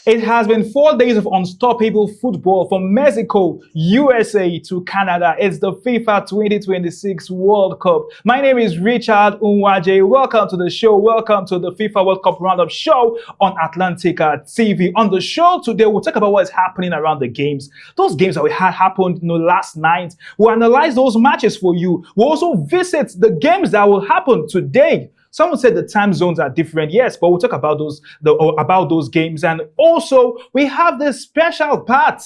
It has been 4 days of unstoppable football from Mexico, USA to Canada. It's the FIFA 2026 World Cup. My name is Richard Unwaje. Welcome to the show. Welcome to the FIFA World Cup Roundup show on Atlantica TV. On the show today, we'll talk about what is happening around the games. Those games that we had happened last night. We'll analyze those matches for you. We'll also visit the games that will happen today. Someone said the time zones are different. Yes, but we'll talk about those games. And also, we have this special part.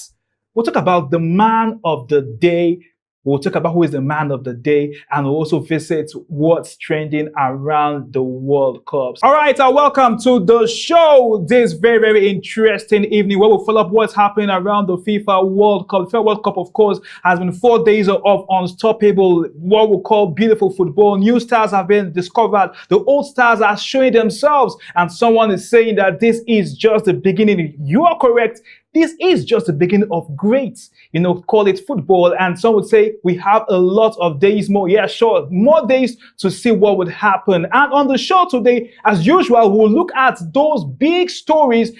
We'll talk about the man of the day. We'll talk about who is the man of the day, and we'll also visit what's trending around the World Cups. All right, welcome to the show this very, very interesting evening where we'll follow up what's happening around the FIFA World Cup. The FIFA World Cup, of course, has been 4 days of unstoppable, what we call beautiful football. New stars have been discovered. The old stars are showing themselves, and someone is saying that this is just the beginning. You are correct. This is just the beginning of great, call it football. And some would say we have a lot of days more. Yeah, sure, more days to see what would happen. And on the show today, as usual, we'll look at those big stories,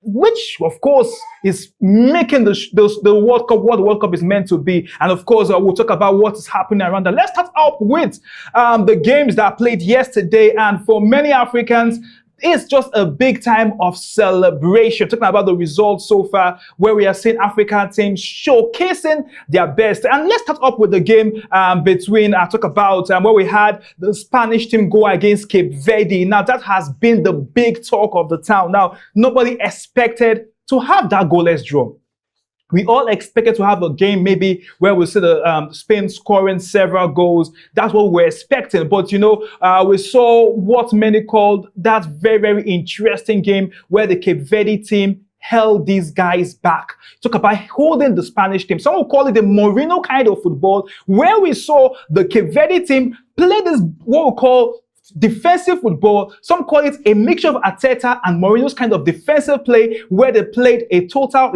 which, of course, is making the World Cup what the World Cup is meant to be. And, of course, we'll talk about what is happening around that. Let's start up with the games that played yesterday. And for many Africans, it's just a big time of celebration. Talking about the results so far, where we are seeing African teams showcasing their best. And let's start up with the game where we had the Spanish team go against Cape Verde. Now, that has been the big talk of the town. Now, nobody expected to have that goalless draw. We all expected to have a game maybe where we see the Spain scoring several goals. That's what we're expecting. But, we saw what many called that very, very interesting game where the Cape Verde team held these guys back. Talk about holding the Spanish team. Some will call it the Mourinho kind of football, where we saw the Cape Verde team play this, what we call defensive football. Some call it a mixture of Arteta and Mourinho's kind of defensive play, where they played a total,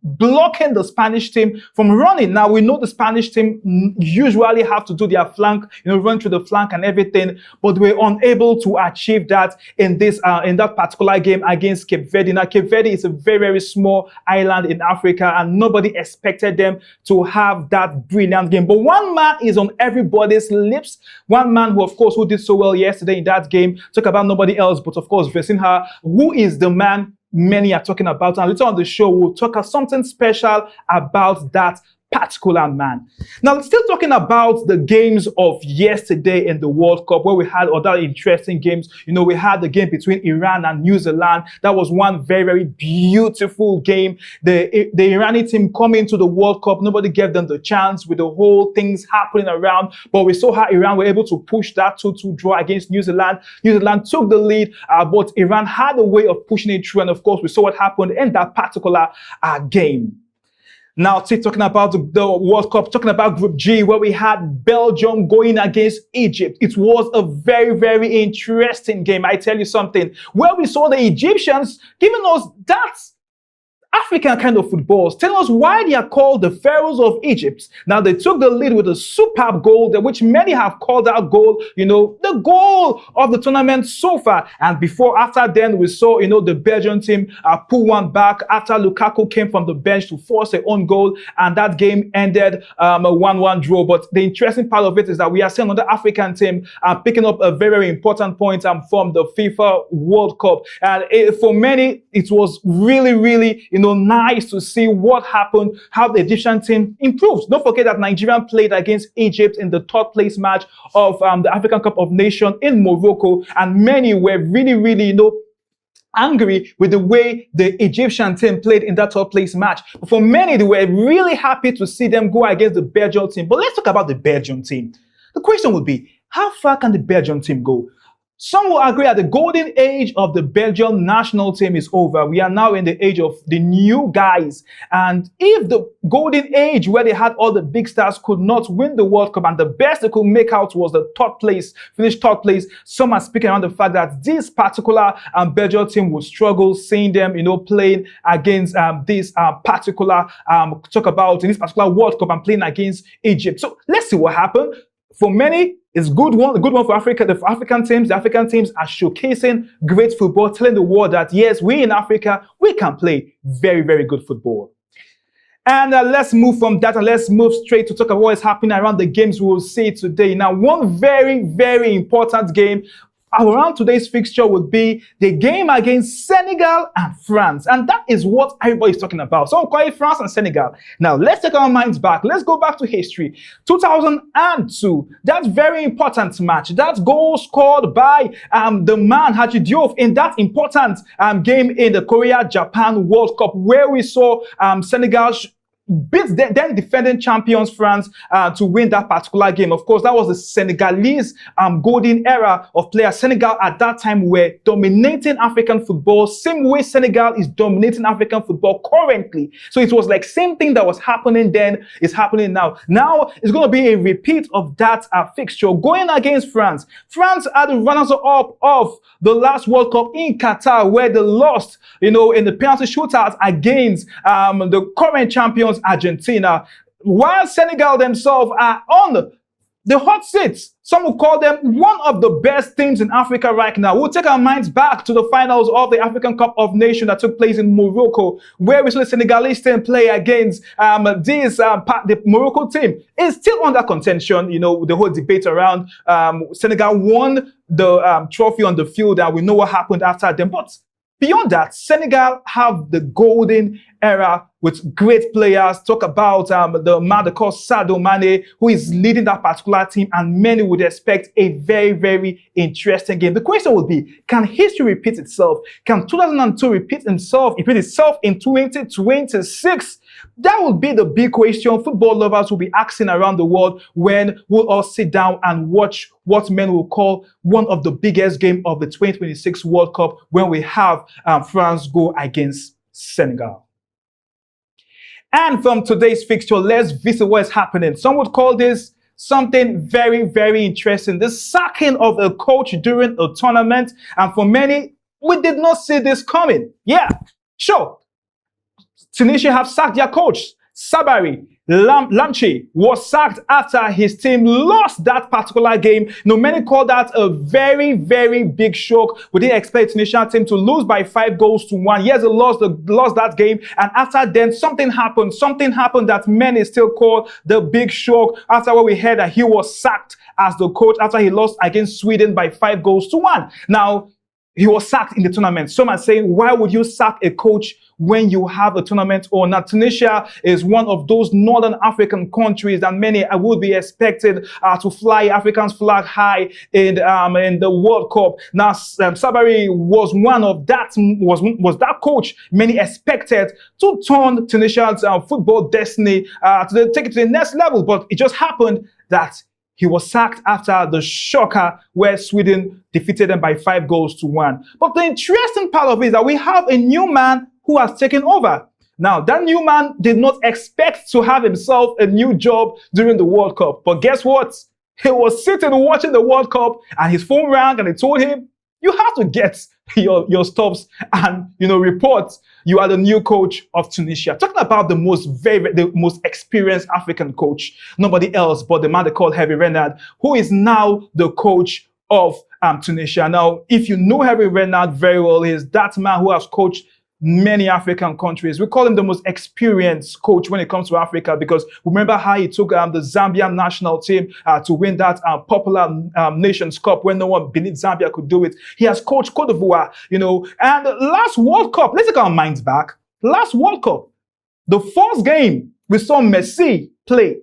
blocking the Spanish team from running. Now, we know the Spanish team usually have to do their flank, run through the flank and everything, but we're unable to achieve that in that particular game against Cape Verde. Now, Cape Verde is a very, very small island in Africa, and nobody expected them to have that brilliant game. But one man is on everybody's lips. One man who did so well yesterday in that game. Talk about nobody else, but of course, Vesinha, who is the man many are talking about. And later on the show, we'll talk about something special about that particular man. Now, still talking about the games of yesterday in the World Cup, where we had other interesting games. We had the game between Iran and New Zealand. That was one very, very beautiful game. The Iranian team coming to the World Cup, nobody gave them the chance with the whole things happening around. But we saw how Iran were able to push that 2-2 draw against New Zealand. New Zealand took the lead, but Iran had a way of pushing it through. And of course, we saw what happened in that particular game. Now, still talking about the World Cup, talking about Group G, where we had Belgium going against Egypt. It was a very, very interesting game. I tell you something, where we saw the Egyptians giving us that African kind of footballs, telling us why they are called the Pharaohs of Egypt. Now, they took the lead with a superb goal, which many have called that goal, the goal of the tournament so far. And after then, we saw, the Belgian team pull one back after Lukaku came from the bench to force their own goal. And that game ended a 1-1 draw. But the interesting part of it is that we are seeing another African team picking up a very, very important point from the FIFA World Cup. And for many, it was really, really, nice to see what happened, how the Egyptian team improved. Don't forget that Nigeria played against Egypt in the third place match of the African Cup of Nations in Morocco, and many were really, really, angry with the way the Egyptian team played in that third place match. But for many, they were really happy to see them go against the Belgian team. But let's talk about the Belgian team. The question would be, how far can the Belgian team go? Some will agree that the golden age of the Belgian national team is over. We are now in the age of the new guys. And if the golden age where they had all the big stars could not win the World Cup and the best they could make out was the third place, finished third place, some are speaking around the fact that this particular Belgian team will struggle seeing them, playing against this particular, talk about in this particular World Cup and playing against Egypt. So let's see what happened. For many, It's good one for Africa. The African teams are showcasing great football, telling the world that yes, we in Africa, we can play very, very good football. And let's move from that and let's move straight to talk about what is happening around the games we will see today. Now, one very, very important game around today's fixture would be the game against Senegal and France. And that is what everybody's talking about. So I'm calling France and Senegal. Now, let's take our minds back. Let's go back to history. 2002, that very important match, that goal scored by the man Haji Diouf in that important game in the Korea-Japan World Cup, where we saw Senegal beat the then defending champions France to win that particular game. Of course, that was the Senegalese golden era of players. Senegal at that time were dominating African football, same way Senegal is dominating African football currently. So it was like same thing that was happening then is happening now. Now it's going to be a repeat of that fixture going against France. France are the runners-up of the last World Cup in Qatar, where they lost, in the penalty shootout against the current champions Argentina, while Senegal themselves are on the hot seats. Some will call them one of the best teams in Africa right now. We'll take our minds back to the finals of the African Cup of Nations that took place in Morocco, where we saw the Senegalese team play against the Morocco team. Is still under contention, the whole debate around Senegal won the trophy on the field, and we know what happened after them. But beyond that, Senegal have the golden era with great players. Talk about the man they call Sadio Mane, who is leading that particular team, and many would expect a very, very interesting game. The question would be, can history repeat itself? Can 2002 repeat itself in 2026? That would be the big question football lovers will be asking around the world when we'll all sit down and watch what men will call one of the biggest games of the 2026 World Cup, when we have France go against Senegal. And from today's fixture, let's visit what is happening. Some would call this something very, very interesting. The sacking of a coach during a tournament. And for many, we did not see this coming. Yeah, sure. Tunisia have sacked their coach. Sabari Lamchi was sacked after his team lost that particular game. Many call that a very, very big shock. We didn't expect the Tunisian team to lose by 5-1. Yes, they lost that game. And after then, something happened. Something happened that many still call the big shock. After what we heard that he was sacked as the coach after he lost against Sweden by 5-1. Now, he was sacked in the tournament. Some are saying, why would you sack a coach when you have a tournament on? Now, Tunisia is one of those northern African countries that many would be expected to fly Africans flag high in the World Cup. Now, Sabari was one of that, was that coach many expected to turn Tunisia's football destiny to take it to the next level. But it just happened that he was sacked after the shocker where Sweden defeated them by 5-1. But the interesting part of it is that we have a new man who has taken over. Now, that new man did not expect to have himself a new job during the World Cup. But guess what? He was sitting watching the World Cup and his phone rang and they told him, you have to get your stops and, report you are the new coach of Tunisia. Talking about the most experienced African coach, nobody else but the man they call Hervé Renard, who is now the coach of Tunisia. Now, if you know Hervé Renard very well, he is that man who has coached many African countries. We call him the most experienced coach when it comes to Africa, because remember how he took the Zambian national team to win that popular Nations Cup when no one believed Zambia could do it. He has coached Cote d'Ivoire, and last World Cup, let's take our minds back. Last World Cup, the first game we saw Messi play,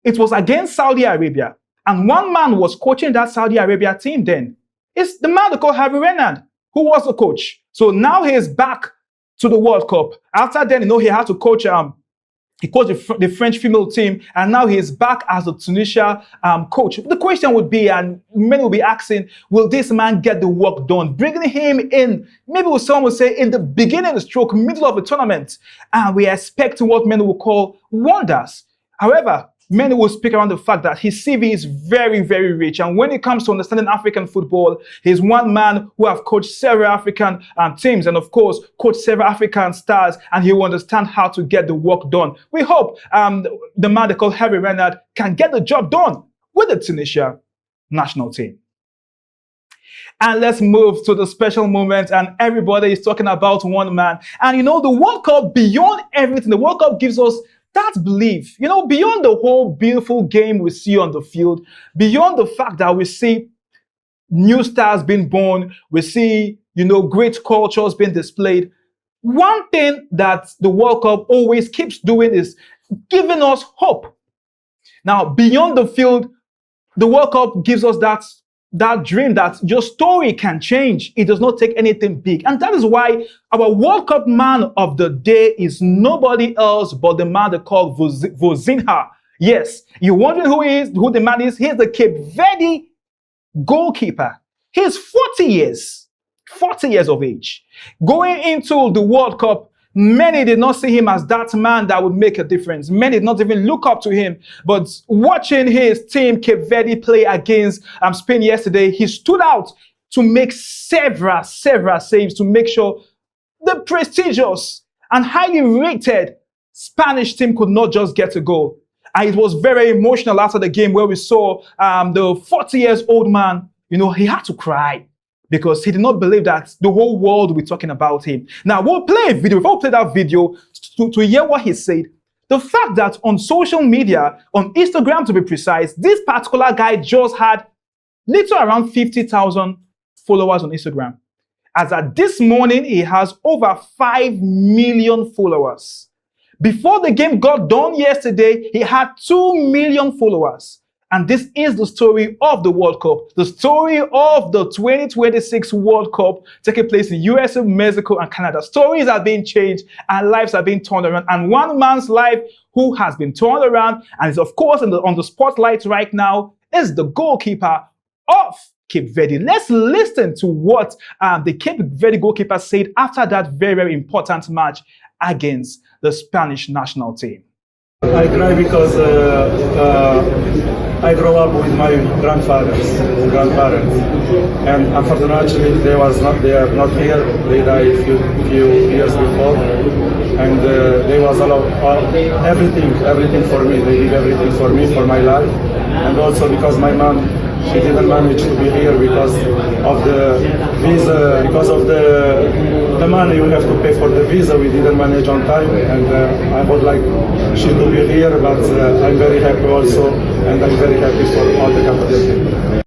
it was against Saudi Arabia. And one man was coaching that Saudi Arabia team then. It's the man they call Hervé Renard, who was the coach. So now he is back to the World Cup. After then, he had to coach, he coached the French female team, and now he is back as a Tunisia coach. The question would be, and many will be asking, will this man get the work done? Bringing him in, maybe some will say in the beginning, stroke, middle of the tournament, and we are expecting what many will call wonders. However, many will speak around the fact that his CV is very, very rich. And when it comes to understanding African football, he's one man who have coached several African teams and, of course, coached several African stars, and he will understand how to get the work done. We hope the man they call Hervé Renard can get the job done with the Tunisia. national team. And let's move to the special moment, and everybody is talking about one man. And the World Cup, beyond everything, the World Cup gives us that belief, beyond the whole beautiful game we see on the field, beyond the fact that we see new stars being born, we see, great cultures being displayed. One thing that the World Cup always keeps doing is giving us hope. Now, beyond the field, the World Cup gives us that dream that your story can change. It does not take anything big. And that is why our World Cup man of the day is nobody else but the man they call Vozinha. Yes, you're wondering who the man is? He's the Cape Verde goalkeeper. He's 40 years of age. Going into the World Cup, many did not see him as that man that would make a difference. Many did not even look up to him. But watching his team, Cape Verde, play against Spain yesterday, he stood out to make several saves to make sure the prestigious and highly rated Spanish team could not just get a goal. And it was very emotional after the game where we saw the 40-year-old man, he had to cry, because he did not believe that the whole world will be talking about him. Now, we'll play a video. Before we play that video, to hear what he said, the fact that on social media, on Instagram to be precise, this particular guy just had little around 50,000 followers on Instagram. As at this morning, he has over 5 million followers. Before the game got done yesterday, he had 2 million followers. And this is the story of the World Cup, the story of the 2026 World Cup taking place in USA, Mexico, and Canada. Stories are being changed and lives are being turned around. And one man's life who has been turned around and is, of course, on the spotlight right now is the goalkeeper of Cape Verde. Let's listen to what the Cape Verde goalkeeper said after that very, very important match against the Spanish national team. I cry because I grew up with my grandparents, and unfortunately they are not here. They died a few years before, and they was everything for me. They did everything for me, for my life, and also because my mom, she didn't manage to be here because of the visa, because of the money you have to pay for the visa. We didn't manage on time, and I would like she to be here, but I'm very happy also, and I'm very happy for all the Cape.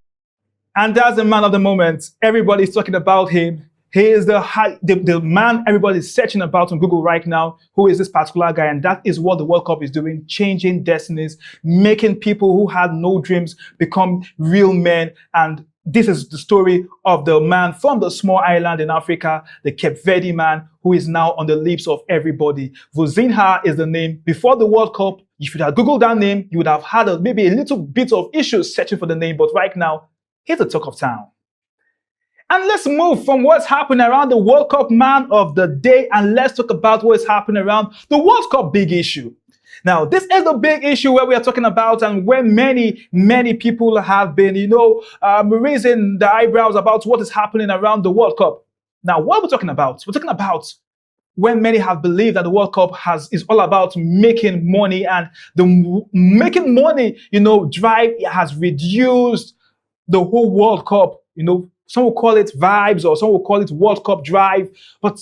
And that's the man of the moment. Everybody's talking about him. He is the man everybody's searching about on Google right now. Who is this particular guy? And that is what the World Cup is doing, changing destinies, making people who had no dreams become real men. And this is the story of the man from the small island in Africa, the Cape Verde man, who is now on the lips of everybody. Vozinha is the name. Before the World Cup, if you had Googled that name, you would have had maybe a little bit of issues searching for the name. But right now, he's the talk of town. And let's move from what's happening around the World Cup man of the day, and let's talk about what's happening around the World Cup big issue. Now, this is the big issue where we are talking about, and where many people have been, raising the eyebrows about what is happening around the World Cup. Now, what are we talking about? We're talking about when many have believed that the World Cup is all about making money, and the making money, drive has reduced the whole World Cup, Some will call it vibes, or some will call it World Cup drive. But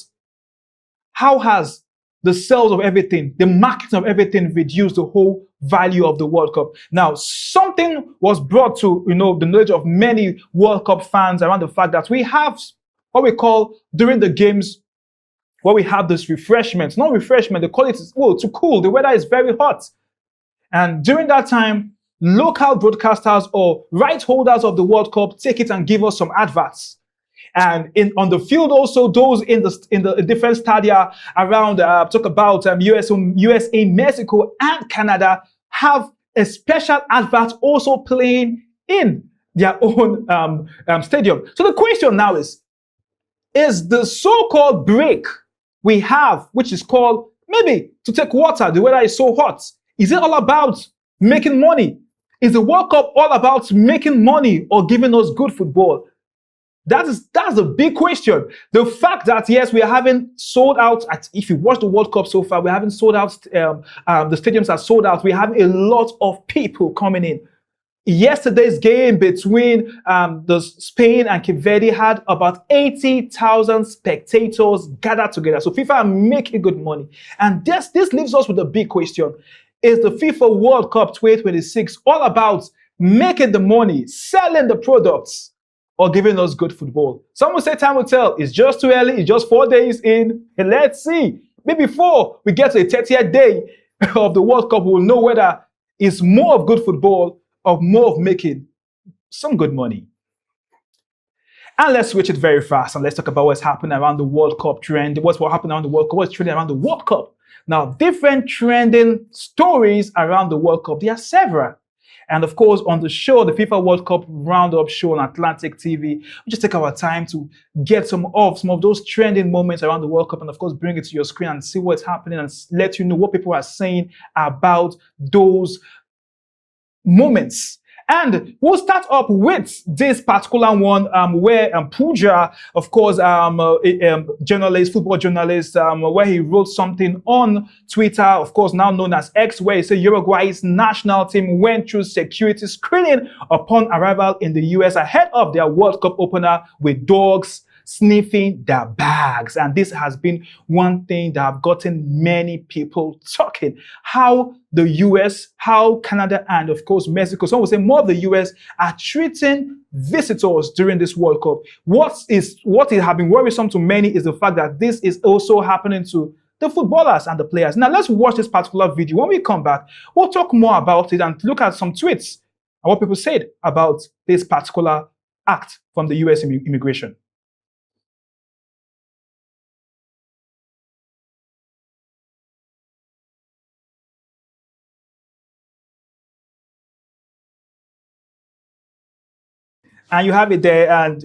how has the sales of everything, the marketing of everything reduced the whole value of the World Cup? Now, something was brought to, the knowledge of many World Cup fans around the fact that we have what we call during the games, where we have this refreshment. Not refreshment, they call it, to cool. The weather is very hot. And during that time, local broadcasters or right holders of the World Cup take it and give us some adverts. And on the field also, those in the different stadia around, talk about USA, Mexico, and Canada have a special advert also playing in their own stadium. So the question now is the so-called break we have, which is called maybe to take water, the weather is so hot, is it all about making money? Is the World Cup all about making money or giving us good football? That's a big question. The fact that, yes, we are having sold out, if you watch the World Cup so far, we haven't sold out, the stadiums are sold out. We have a lot of people coming in. Yesterday's game between the Spain and Cape Verde had about 80,000 spectators gathered together. So FIFA are making good money. And this leaves us with a big question. Is the FIFA World Cup 2026 all about making the money, selling the products, or giving us good football? Some will say time will tell. It's just too early. It's just 4 days in. And let's see. Maybe before we get to the 30th day of the World Cup, we'll know whether it's more of good football or more of making some good money. And let's switch it very fast and let's talk about what's happening around the World Cup trend. What's what happened around the World Cup? What's trending around the World Cup? Now, different trending stories around the World Cup. There are several. And of course, on the show, the FIFA World Cup Roundup show on Atlantic TV, we just take our time to get some of those trending moments around the World Cup and of course bring it to your screen and see what's happening and let you know what people are saying about those moments. And we'll start up with this particular one where Puja, of course, football journalist, where he wrote something on Twitter, of course, now known as X, where he said Uruguay's national team went through security screening upon arrival in the US ahead of their World Cup opener with dogs sniffing their bags. And this has been one thing that have gotten many people talking. How the US, how Canada, and of course Mexico, some would say more of the US, are treating visitors during this World Cup. What has been worrisome to many is the fact that this is also happening to the footballers and the players. Now let's watch this particular video. When we come back, we'll talk more about it and look at some tweets and what people said about this particular act from the US immigration. And you have it there, and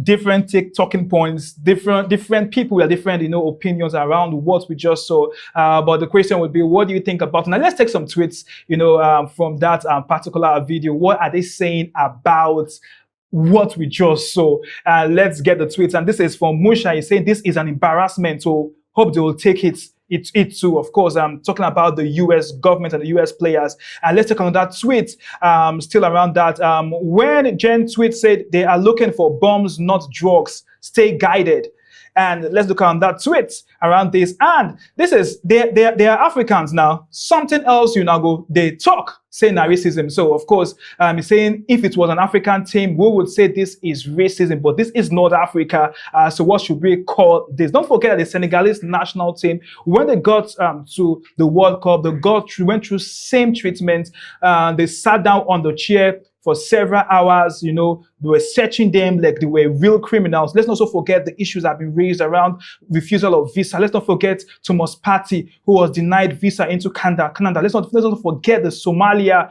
different talking points, different people with different opinions around what we just saw. But the question would be, what do you think about? Now let's take some tweets, from that particular video. What are they saying about what we just saw? Let's get the tweets. And this is from Musha. He's saying this is an embarrassment. So hope they will take it too. Of course, I'm talking about the US government and the US players. And let's take on that tweet, still around that. When Jen tweet said they are looking for bombs, not drugs, stay guided. And let's look on that tweet around this. And this is, they are Africans now. Something else, they talk, saying racism. So, of course, he's saying if it was an African team, we would say this is racism, but this is North Africa. So what should we call this? Don't forget that the Senegalese national team, when they got to the World Cup, they went through same treatment. They sat down on the chair for several hours, they were searching them like they were real criminals. Let's not also forget the issues that have been raised around refusal of visa. Let's not forget Thomas Partey, who was denied visa into Canada. Let's not forget the Somalia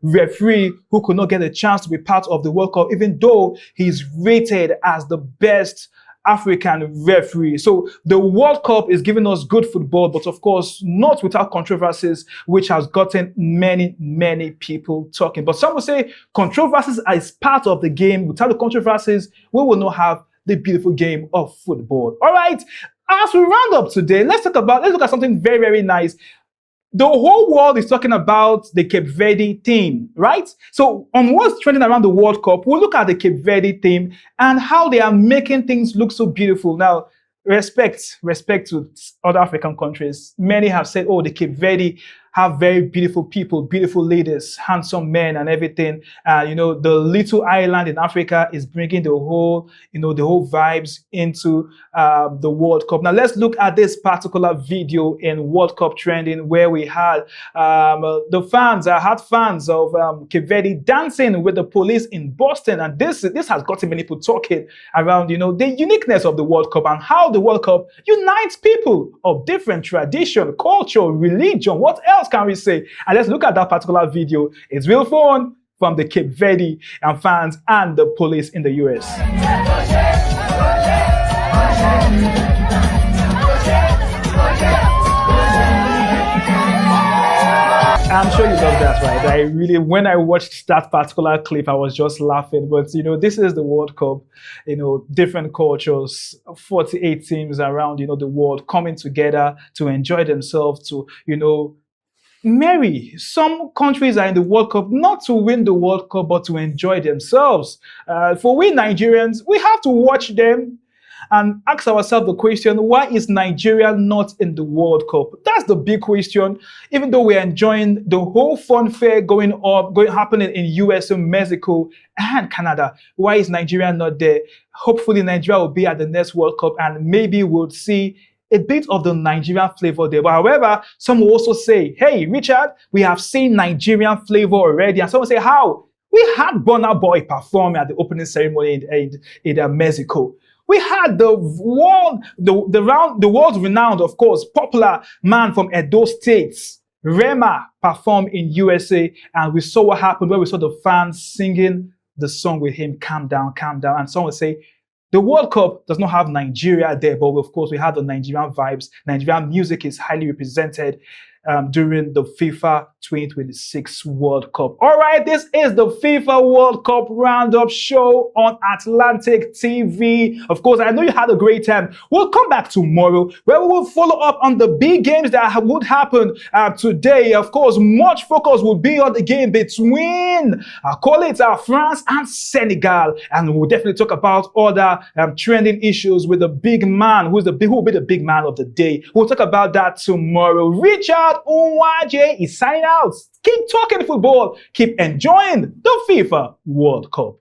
referee who could not get a chance to be part of the World Cup, even though he's rated as the best African referee. So the World Cup is giving us good football, but of course not without controversies, which has gotten many people talking. But some will say controversies is part of the game. Without the controversies, we will not have the beautiful game of football. All right, as we round up today, let's look at something very nice. The whole world is talking about the Cape Verde team, right? So on what's trending around the World Cup, we'll look at the Cape Verde team and how they are making things look so beautiful. Now, respect to other African countries. Many have said, oh, the Cape Verde have very beautiful people, beautiful leaders, handsome men and everything. The little island in Africa is bringing the whole vibes into the World Cup. Now let's look at this particular video in World Cup trending where we had the fans. I had fans of Cape Verde dancing with the police in Boston, and this has gotten many people talking around the uniqueness of the World Cup and how the World Cup unites people of different tradition, culture, religion. What else can we say? And let's look at that particular video. It's real fun from the Cape Verde and fans and the police in the US. I'm sure you love that, right? When I watched that particular clip, I was just laughing. But, this is the World Cup, different cultures, 48 teams around, the world coming together to enjoy themselves, to, Mary, some countries are in the World Cup not to win the World Cup, but to enjoy themselves. For we Nigerians, we have to watch them and ask ourselves the question, why is Nigeria not in the World Cup? That's the big question. Even though we're enjoying the whole fun fair happening in USA, Mexico, and Canada, why is Nigeria not there? Hopefully Nigeria will be at the next World Cup and maybe we'll see a bit of the Nigerian flavor there. But however, some will also say, hey, Richard, we have seen Nigerian flavor already. And some will say, how? We had Burna Boy perform at the opening ceremony in Mexico. We had the world-renowned, of course, popular man from Edo State, Rema, perform in USA. And we saw what happened when we saw the fans singing the song with him, Calm Down, Calm Down. And some will say, the World Cup does not have Nigeria there, but of course we have the Nigerian vibes. Nigerian music is highly represented during the FIFA 2026 World Cup. All right, this is the FIFA World Cup Roundup show on Atlantic TV. Of course, I know you had a great time. We'll come back tomorrow where we will follow up on the big games that would happen today. Of course, much focus will be on the game between France and Senegal. And we'll definitely talk about other trending issues with the big man, who will be the big man of the day. We'll talk about that tomorrow. Richard Unwaje is signing out. Keep talking football. Keep enjoying the FIFA World Cup.